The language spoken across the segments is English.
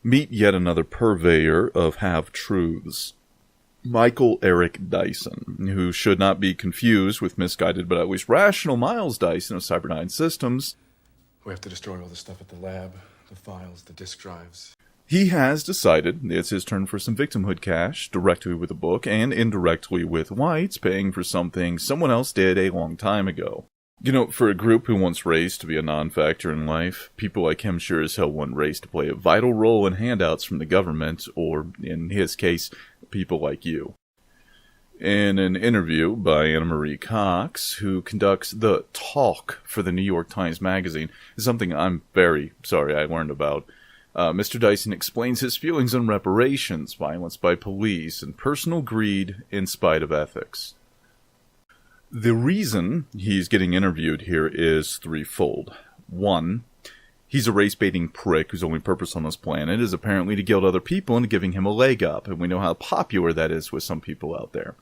Meet yet another purveyor of half-truths. Michael Eric Dyson, who should not be confused with misguided but at least rational Miles Dyson of Cyberdyne Systems. We have to destroy all the stuff at the lab, the files, the disk drives. He has decided it's his turn for some victimhood cash, directly with the book and indirectly with whites paying for something someone else did a long time ago. You know, for a group who wants race to be a non-factor in life, people like him sure as hell want race to play a vital role in handouts from the government, or, in his case, people like you. In an interview by Anna Marie Cox, who conducts the talk for the New York Times Magazine, something I'm very sorry I learned about, Mr. Dyson explains his feelings on reparations, violence by police, and personal greed in spite of ethics. The reason he's getting interviewed here is threefold. One, he's a race-baiting prick whose only purpose on this planet is apparently to guilt other people into giving him a leg up, and we know how popular that is with some people out there.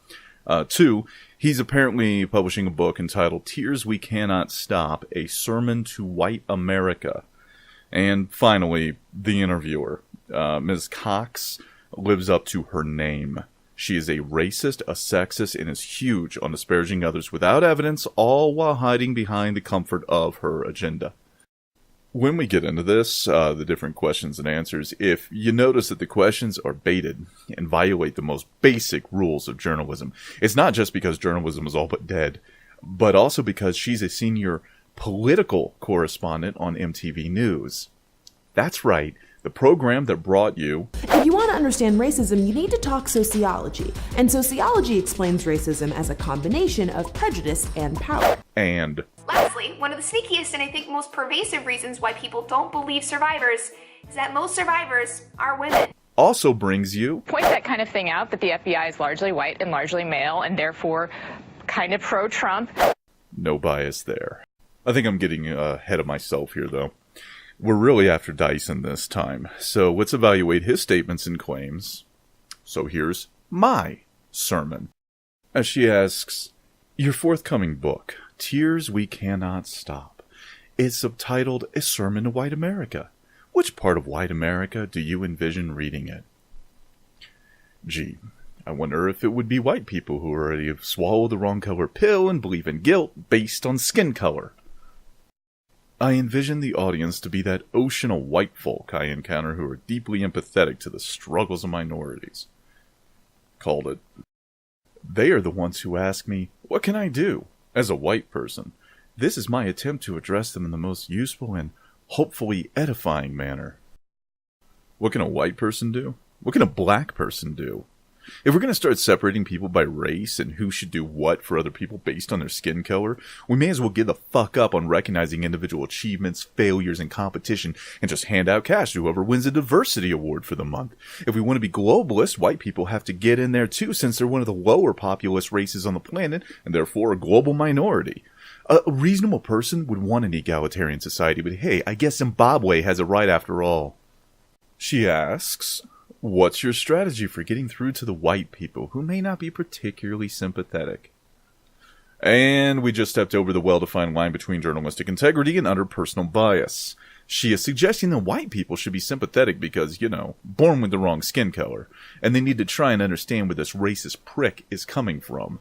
Two, he's apparently publishing a book entitled Tears We Cannot Stop, A Sermon to White America. And finally, the interviewer, Ms. Cox, lives up to her name. She is a racist, a sexist, and is huge on disparaging others without evidence, all while hiding behind the comfort of her agenda. When we get into this, the different questions and answers, if you notice that the questions are baited and violate the most basic rules of journalism, it's not just because journalism is all but dead, but also because she's a senior political correspondent on MTV News. That's right, the program that brought you... If you want to understand racism, you need to talk sociology. And sociology explains racism as a combination of prejudice and power. And... Lastly, one of the sneakiest and I think most pervasive reasons why people don't believe survivors is that most survivors are women. Also brings you... Point that kind of thing out, that the FBI is largely white and largely male, and therefore kind of pro-Trump. No bias there. I think I'm getting ahead of myself here, though. We're really after Dyson this time, so let's evaluate his statements and claims. So here's my sermon. As she asks, your forthcoming book, Tears We Cannot Stop, is subtitled A Sermon to White America. Which part of white America do you envision reading it? Gee, I wonder if it would be white people who already have swallowed the wrong color pill and believe in guilt based on skin color. I envision the audience to be that ocean of white folk I encounter who are deeply empathetic to the struggles of minorities. Called it. They are the ones who ask me, what can I do? As a white person, this is my attempt to address them in the most useful and hopefully edifying manner. What can a white person do? What can a black person do? If we're going to start separating people by race and who should do what for other people based on their skin color, we may as well give the fuck up on recognizing individual achievements, failures, and competition, and just hand out cash to whoever wins a diversity award for the month. If we want to be globalist, white people have to get in there too, since they're one of the lower populous races on the planet, and therefore a global minority. A reasonable person would want an egalitarian society, but hey, I guess Zimbabwe has a right after all. She asks, what's your strategy for getting through to the white people who may not be particularly sympathetic? And we just stepped over the well-defined line between journalistic integrity and utter personal bias. She is suggesting that white people should be sympathetic because, born with the wrong skin color, and they need to try and understand where this racist prick is coming from.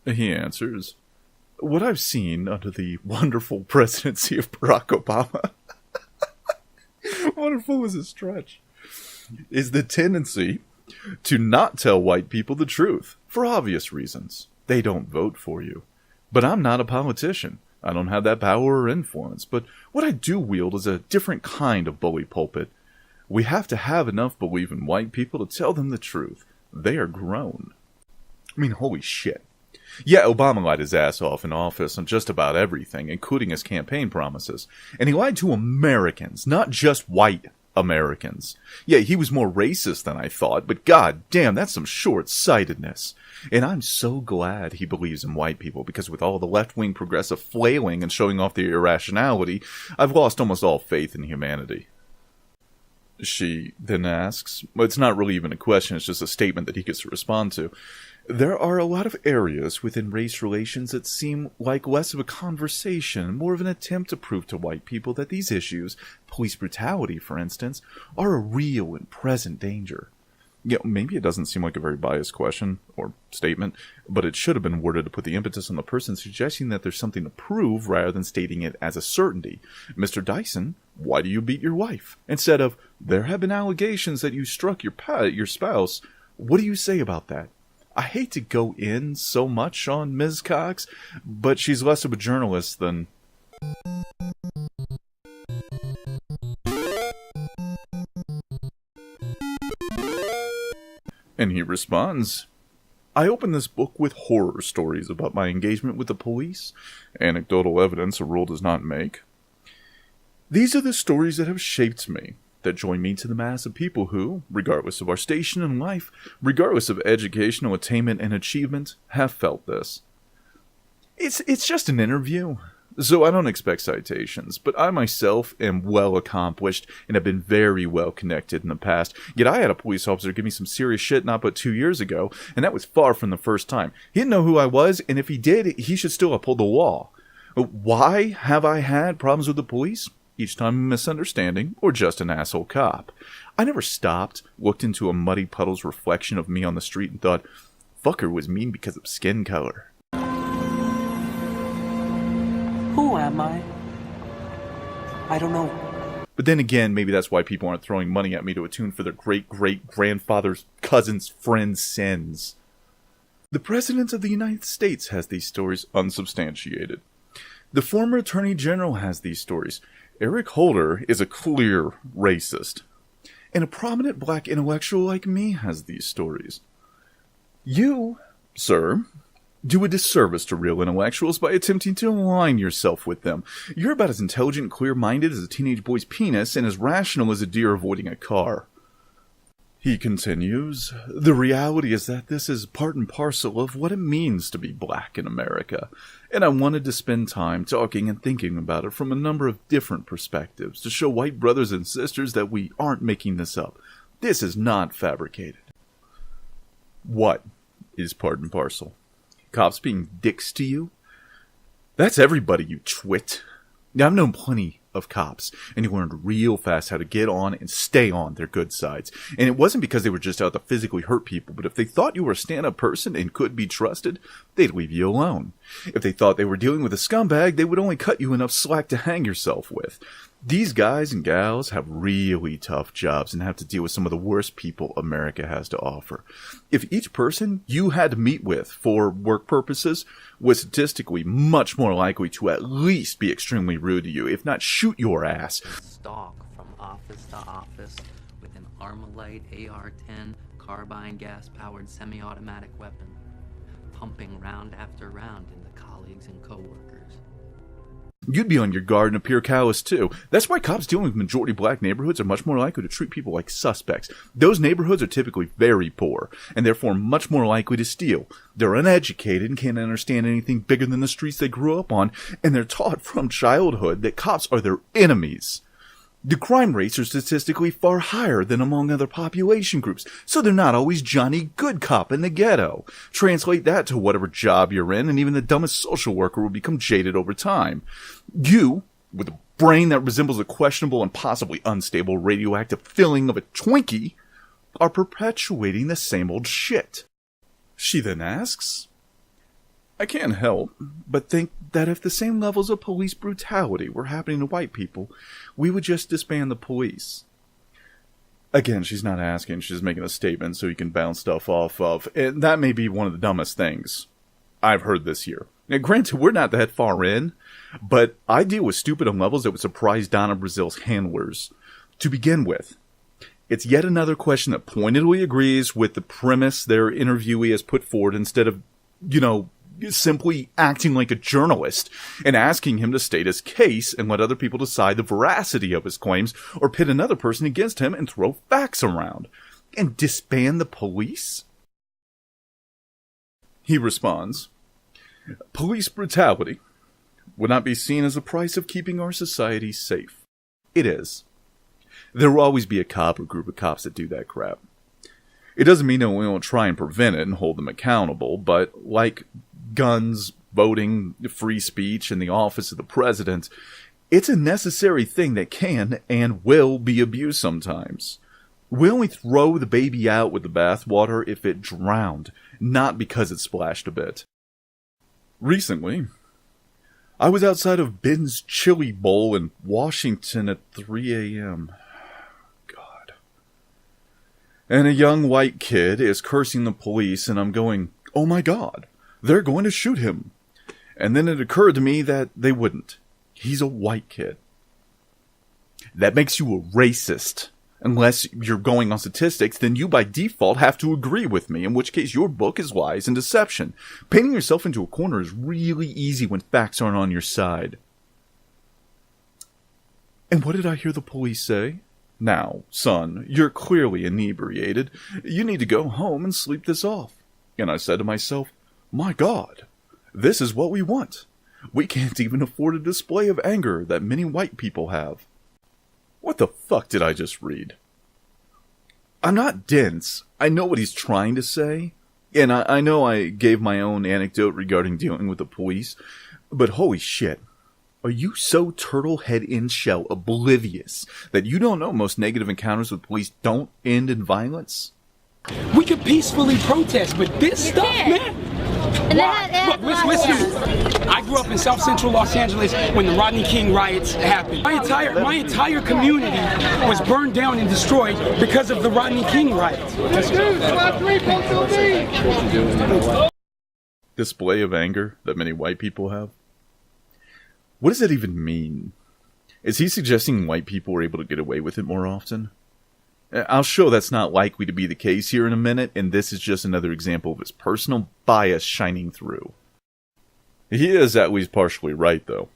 He answers, what I've seen under the wonderful presidency of Barack Obama, wonderful is a stretch, is the tendency to not tell white people the truth, for obvious reasons. They don't vote for you. But I'm not a politician. I don't have that power or influence, but what I do wield is a different kind of bully pulpit. We have to have enough belief in white people to tell them the truth. They are grown. I mean, holy shit. Yeah, Obama lied his ass off in office on just about everything, including his campaign promises. And he lied to Americans, not just white Americans. Yeah, he was more racist than I thought, but god damn, that's some short-sightedness. And I'm so glad he believes in white people, because with all the left-wing progressive flailing and showing off their irrationality, I've lost almost all faith in humanity. She then asks, well, it's not really even a question, it's just a statement that he gets to respond to. There are a lot of areas within race relations that seem like less of a conversation, more of an attempt to prove to white people that these issues, police brutality for instance, are a real and present danger. Maybe it doesn't seem like a very biased question or statement, but it should have been worded to put the impetus on the person suggesting that there's something to prove rather than stating it as a certainty. Mr. Dyson, why do you beat your wife? Instead of, there have been allegations that you struck your spouse. What do you say about that? I hate to go in so much on Ms. Cox, but she's less of a journalist than... And he responds, I open this book with horror stories about my engagement with the police. Anecdotal evidence a rule does not make. These are the stories that have shaped me, that join me to the mass of people who, regardless of our station in life, regardless of educational attainment and achievement, have felt this. It's just an interview, so I don't expect citations, but I myself am well accomplished and have been very well connected in the past. Yet I had a police officer give me some serious shit not but 2 years ago, and that was far from the first time. He didn't know who I was, and if he did, he should still uphold the law. Why have I had problems with the police? Each time a misunderstanding, or just an asshole cop. I never stopped, looked into a muddy puddle's reflection of me on the street and thought, fucker was mean because of skin color. Who am I? I don't know. But then again, maybe that's why people aren't throwing money at me to atone for their great-great-grandfather's cousin's friend's sins. The President of the United States has these stories unsubstantiated. The former Attorney General has these stories. Eric Holder is a clear racist. And a prominent black intellectual like me has these stories. You, sir, do a disservice to real intellectuals by attempting to align yourself with them. You're about as intelligent and clear-minded as a teenage boy's penis and as rational as a deer avoiding a car. He continues, the reality is that this is part and parcel of what it means to be black in America, and I wanted to spend time talking and thinking about it from a number of different perspectives to show white brothers and sisters that we aren't making this up. This is not fabricated. What is part and parcel? Cops being dicks to you? That's everybody, you twit. Now, I've known plenty of cops, and you learned real fast how to get on and stay on their good sides. And it wasn't because they were just out to physically hurt people, but if they thought you were a stand-up person and could be trusted, they'd leave you alone. If they thought they were dealing with a scumbag, they would only cut you enough slack to hang yourself with. These guys and gals have really tough jobs and have to deal with some of the worst people America has to offer. If each person you had to meet with for work purposes was statistically much more likely to at least be extremely rude to you, if not shoot your ass. Stalk from office to office with an Armalite AR-10 carbine gas-powered semi-automatic weapon, pumping round after round into colleagues and coworkers. You'd be on your guard and appear callous too. That's why cops dealing with majority black neighborhoods are much more likely to treat people like suspects. Those neighborhoods are typically very poor, and therefore much more likely to steal. They're uneducated and can't understand anything bigger than the streets they grew up on, and they're taught from childhood that cops are their enemies. The crime rates are statistically far higher than among other population groups, so they're not always Johnny Good Cop in the ghetto. Translate that to whatever job you're in, and even the dumbest social worker will become jaded over time. You, with a brain that resembles a questionable and possibly unstable radioactive filling of a Twinkie, are perpetuating the same old shit. She then asks, I can't help but think that if the same levels of police brutality were happening to white people, we would just disband the police. Again, she's not asking, she's making a statement so you can bounce stuff off of, and that may be one of the dumbest things I've heard this year. Now, granted, we're not that far in, but I deal with stupid on levels that would surprise Donna Brazil's handlers. To begin with, it's yet another question that pointedly agrees with the premise their interviewee has put forward instead of, simply acting like a journalist and asking him to state his case and let other people decide the veracity of his claims or pit another person against him and throw facts around. And disband the police? He responds, police brutality would not be seen as a price of keeping our society safe. It is. There will always be a cop or group of cops that do that crap. It doesn't mean that we won't try and prevent it and hold them accountable, but like guns, voting, free speech, and the office of the president, it's a necessary thing that can and will be abused sometimes. We only throw the baby out with the bathwater if it drowned, not because it splashed a bit. Recently, I was outside of Ben's Chili Bowl in Washington at 3 a.m. God. And a young white kid is cursing the police, and I'm going, oh my God, they're going to shoot him. And then it occurred to me that they wouldn't. He's a white kid. That makes you a racist. Unless you're going on statistics, then you by default have to agree with me, in which case your book is lies and deception. Painting yourself into a corner is really easy when facts aren't on your side. And what did I hear the police say? Now, son, you're clearly inebriated. You need to go home and sleep this off. And I said to myself, my God, this is what we want. We can't even afford a display of anger that many white people have. What the fuck did I just read? I'm not dense. I know what he's trying to say. And I know I gave my own anecdote regarding dealing with the police. But holy shit. Are you so turtle head in shell oblivious that you don't know most negative encounters with police don't end in violence? We could peacefully protest, but this stuff, man. Look, listen. I grew up in South Central Los Angeles when the Rodney King riots happened. My entire community was burned down and destroyed because of the Rodney King riots. Display of anger that many white people have? What does that even mean? Is he suggesting white people are able to get away with it more often? I'll show that's not likely to be the case here in a minute, and this is just another example of his personal bias shining through. He is at least partially right, though.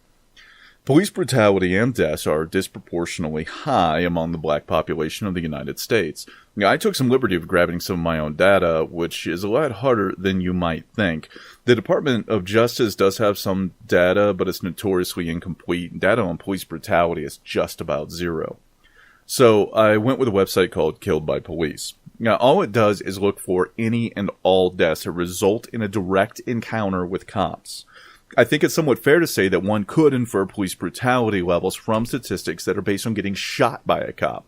Police brutality and deaths are disproportionately high among the black population of the United States. I took some liberty of grabbing some of my own data, which is a lot harder than you might think. The Department of Justice does have some data, but it's notoriously incomplete. Data on police brutality is just about zero. So I went with a website called Killed by Police. Now, all it does is look for any and all deaths that result in a direct encounter with cops. I think it's somewhat fair to say that one could infer police brutality levels from statistics that are based on getting shot by a cop.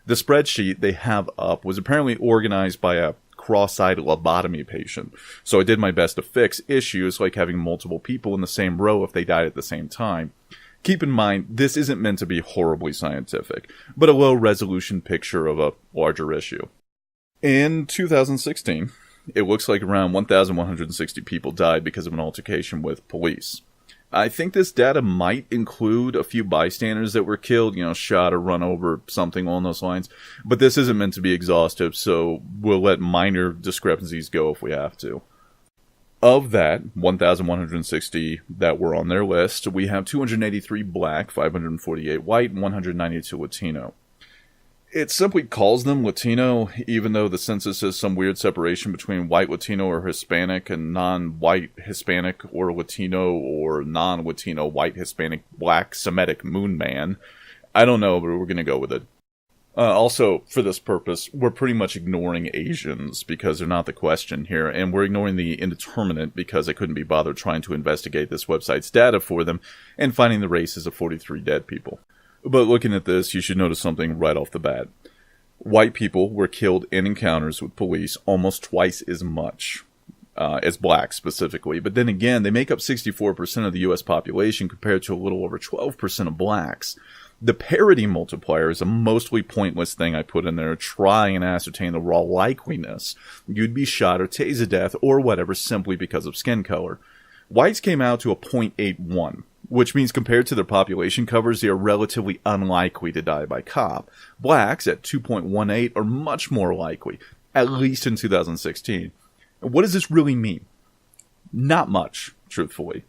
The spreadsheet they have up was apparently organized by a cross-eyed lobotomy patient, so I did my best to fix issues like having multiple people in the same row if they died at the same time. Keep in mind, this isn't meant to be horribly scientific, but a low-resolution picture of a larger issue. In 2016, it looks like around 1,160 people died because of an altercation with police. I think this data might include a few bystanders that were killed, shot or run over, something along those lines, but this isn't meant to be exhaustive, so we'll let minor discrepancies go if we have to. Of that 1,160 that were on their list, we have 283 black, 548 white, and 192 Latino. It simply calls them Latino, even though the census has some weird separation between white Latino or Hispanic and non-white Hispanic or Latino or non-Latino white Hispanic black Semitic moon man. I don't know, but we're going to go with it. Also, for this purpose, we're pretty much ignoring Asians because they're not the question here, and we're ignoring the indeterminate because I couldn't be bothered trying to investigate this website's data for them and finding the races of 43 dead people. But looking at this, you should notice something right off the bat. White people were killed in encounters with police almost twice as much as blacks specifically, but then again, they make up 64% of the U.S. population compared to a little over 12% of blacks. The parity multiplier is a mostly pointless thing I put in there to try and ascertain the raw likeliness you'd be shot or tased to death or whatever simply because of skin color. Whites came out to a 0.81, which means compared to their population covers, they are relatively unlikely to die by cop. Blacks at 2.18 are much more likely, at least in 2016. What does this really mean? Not much, truthfully.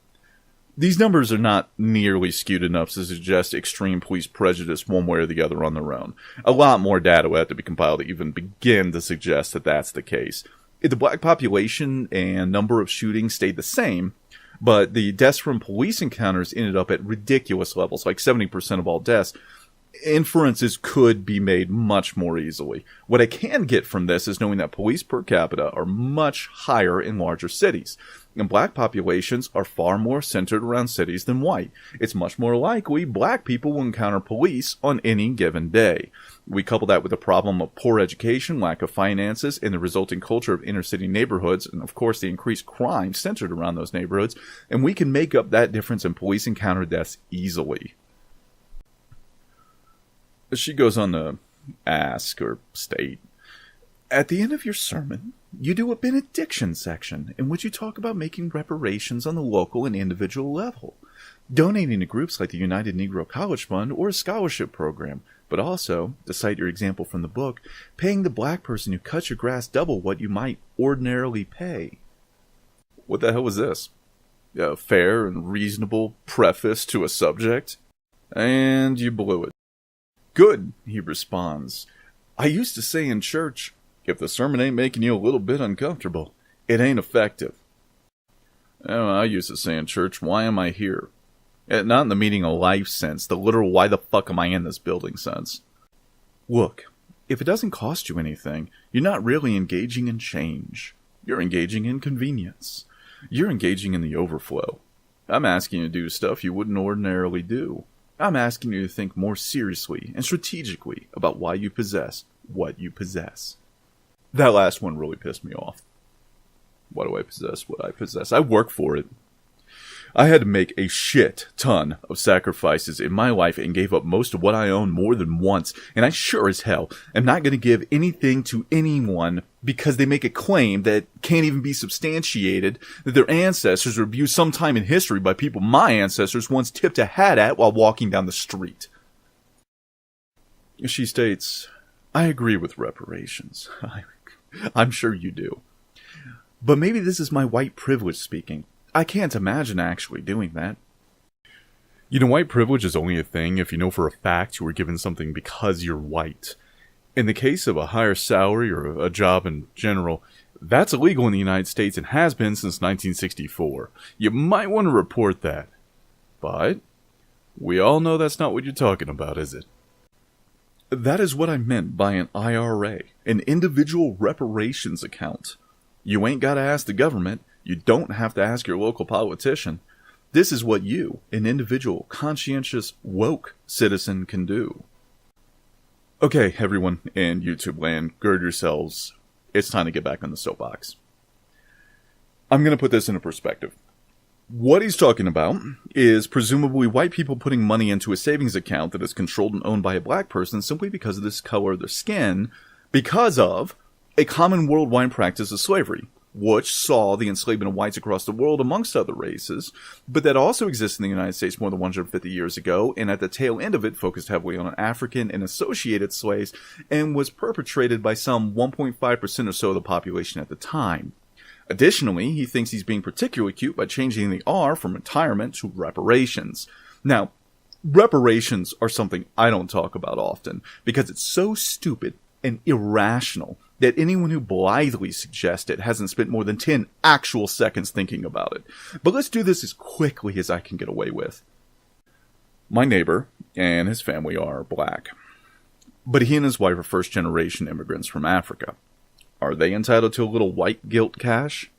These numbers are not nearly skewed enough to suggest extreme police prejudice one way or the other on their own. A lot more data will have to be compiled to even begin to suggest that that's the case. If the black population and number of shootings stayed the same, but the deaths from police encounters ended up at ridiculous levels, like 70% of all deaths, Inferences could be made much more easily. What I can get from this is knowing that police per capita are much higher in larger cities, and black populations are far more centered around cities than white. It's much more likely black people will encounter police on any given day. We couple that with the problem of poor education, lack of finances, and the resulting culture of inner city neighborhoods, and of course the increased crime centered around those neighborhoods, and we can make up that difference in police encounter deaths easily. She goes on to ask or state, at the end of your sermon, you do a benediction section in which you talk about making reparations on the local and individual level, donating to groups like the United Negro College Fund or a scholarship program, but also, to cite your example from the book, paying the black person who cuts your grass double what you might ordinarily pay. What the hell was this? A fair and reasonable preface to a subject? And you blew it. Good, he responds. I used to say in church, if the sermon ain't making you a little bit uncomfortable, it ain't effective. I used to say in church, why am I here? Not in the meaning of life sense, the literal why the fuck am I in this building sense. Look, if it doesn't cost you anything, you're not really engaging in change. You're engaging in convenience. You're engaging in the overflow. I'm asking you to do stuff you wouldn't ordinarily do. I'm asking you to think more seriously and strategically about why you possess what you possess. That last one really pissed me off. Why do I possess what I possess? I work for it. I had to make a shit ton of sacrifices in my life and gave up most of what I own more than once, and I sure as hell am not going to give anything to anyone because they make a claim that can't even be substantiated, that their ancestors were abused sometime in history by people my ancestors once tipped a hat at while walking down the street. She states, I agree with reparations. I'm sure you do. But maybe this is my white privilege speaking. I can't imagine actually doing that. You know, white privilege is only a thing if you know for a fact you were given something because you're white. In the case of a higher salary or a job in general, that's illegal in the United States and has been since 1964. You might want to report that. But we all know that's not what you're talking about, is it? That is what I meant by an IRA, an individual reparations account. You ain't gotta ask the government. You don't have to ask your local politician. This is what you, an individual, conscientious, woke citizen, can do. Okay, everyone in YouTube land, gird yourselves. It's time to get back on the soapbox. I'm going to put this into perspective. What he's talking about is presumably white people putting money into a savings account that is controlled and owned by a black person simply because of this color of their skin, because of a common worldwide practice of slavery, which saw the enslavement of whites across the world amongst other races, but that also existed in the United States more than 150 years ago, and at the tail end of it focused heavily on African and associated slaves, and was perpetrated by some 1.5% or so of the population at the time. Additionally, he thinks he's being particularly cute by changing the R from retirement to reparations. Now, reparations are something I don't talk about often, because it's so stupid and irrational that anyone who blithely suggests it hasn't spent more than 10 actual seconds thinking about it. But let's do this as quickly as I can get away with. My neighbor and his family are black, but he and his wife are first-generation immigrants from Africa. Are they entitled to a little white guilt cash?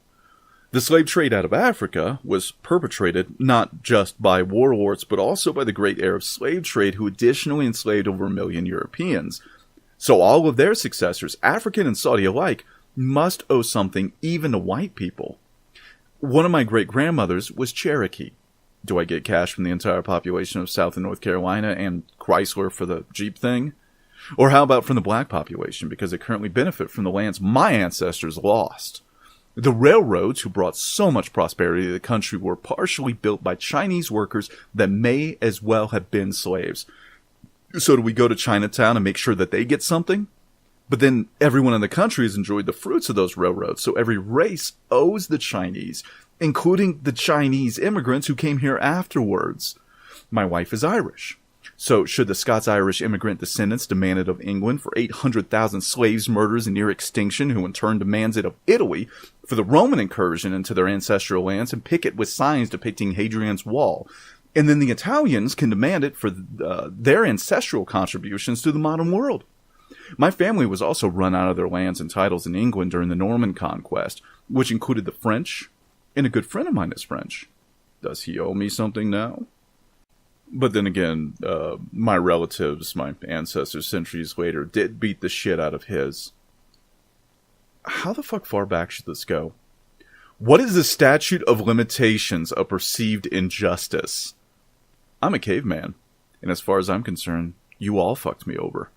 The slave trade out of Africa was perpetrated not just by warlords, but also by the great Arab slave trade, who additionally enslaved over 1 million Europeans. So all of their successors, African and Saudi alike, must owe something even to white people. One of my great-grandmothers was Cherokee. Do I get cash from the entire population of South and North Carolina and Chrysler for the Jeep thing? Or how about from the black population, because they currently benefit from the lands my ancestors lost? The railroads who brought so much prosperity to the country were partially built by Chinese workers that may as well have been slaves. So do we go to Chinatown and make sure that they get something? But then everyone in the country has enjoyed the fruits of those railroads, so every race owes the Chinese, including the Chinese immigrants who came here afterwards. My wife is Irish. So should the Scots-Irish immigrant descendants demand it of England for 800,000 slaves, murders, and near extinction, who in turn demands it of Italy for the Roman incursion into their ancestral lands and picket with signs depicting Hadrian's Wall? And then the Italians can demand it for their ancestral contributions to the modern world. My family was also run out of their lands and titles in England during the Norman conquest, which included the French, and a good friend of mine is French. Does he owe me something now? But then again, my relatives, my ancestors centuries later, did beat the shit out of his. How the fuck far back should this go? What is the statute of limitations of perceived injustice? I'm a caveman, and as far as I'm concerned, you all fucked me over.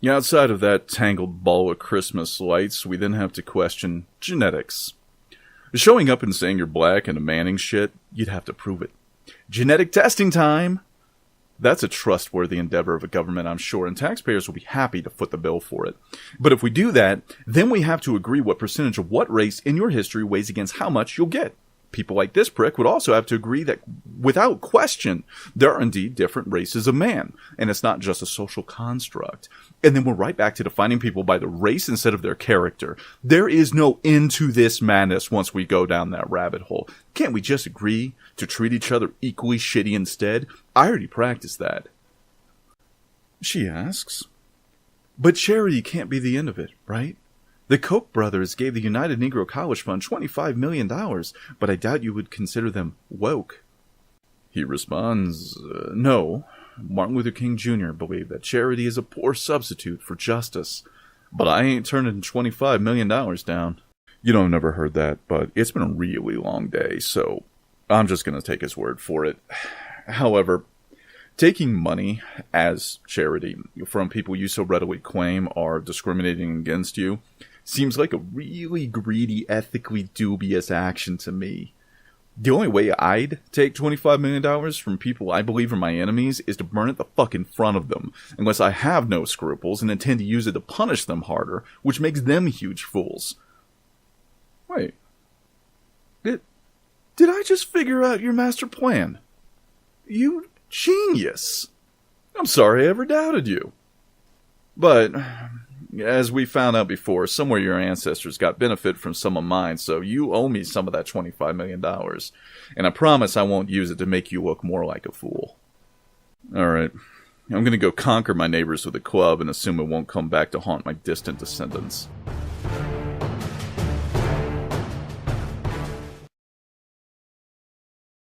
Outside of that tangled ball of Christmas lights, we then have to question genetics. Showing up and saying you're black and a Manning shit, you'd have to prove it. Genetic testing time! That's a trustworthy endeavor of a government, I'm sure, and taxpayers will be happy to foot the bill for it. But if we do that, then we have to agree what percentage of what race in your history weighs against how much you'll get. People like this prick would also have to agree that, without question, there are indeed different races of man, and it's not just a social construct. And then we're right back to defining people by their race instead of their character. There is no end to this madness once we go down that rabbit hole. Can't we just agree to treat each other equally shitty instead? I already practiced that. She asks. But charity can't be the end of it, right? The Koch brothers gave the United Negro College Fund $25 million, but I doubt you would consider them woke. He responds, no. Martin Luther King Jr. believed that charity is a poor substitute for justice, but I ain't turning $25 million down. You know, I've never heard that, but it's been a really long day, so I'm just going to take his word for it. However, taking money as charity from people you so readily claim are discriminating against you seems like a really greedy, ethically dubious action to me. The only way I'd take $25 million from people I believe are my enemies is to burn it the fuck in front of them, unless I have no scruples and intend to use it to punish them harder, which makes them huge fools. Wait. Did I just figure out your master plan? You genius. I'm sorry I ever doubted you. But, as we found out before, somewhere your ancestors got benefit from some of mine, so you owe me some of that $25 million. And I promise I won't use it to make you look more like a fool. Alright, I'm gonna go conquer my neighbors with a club and assume it won't come back to haunt my distant descendants.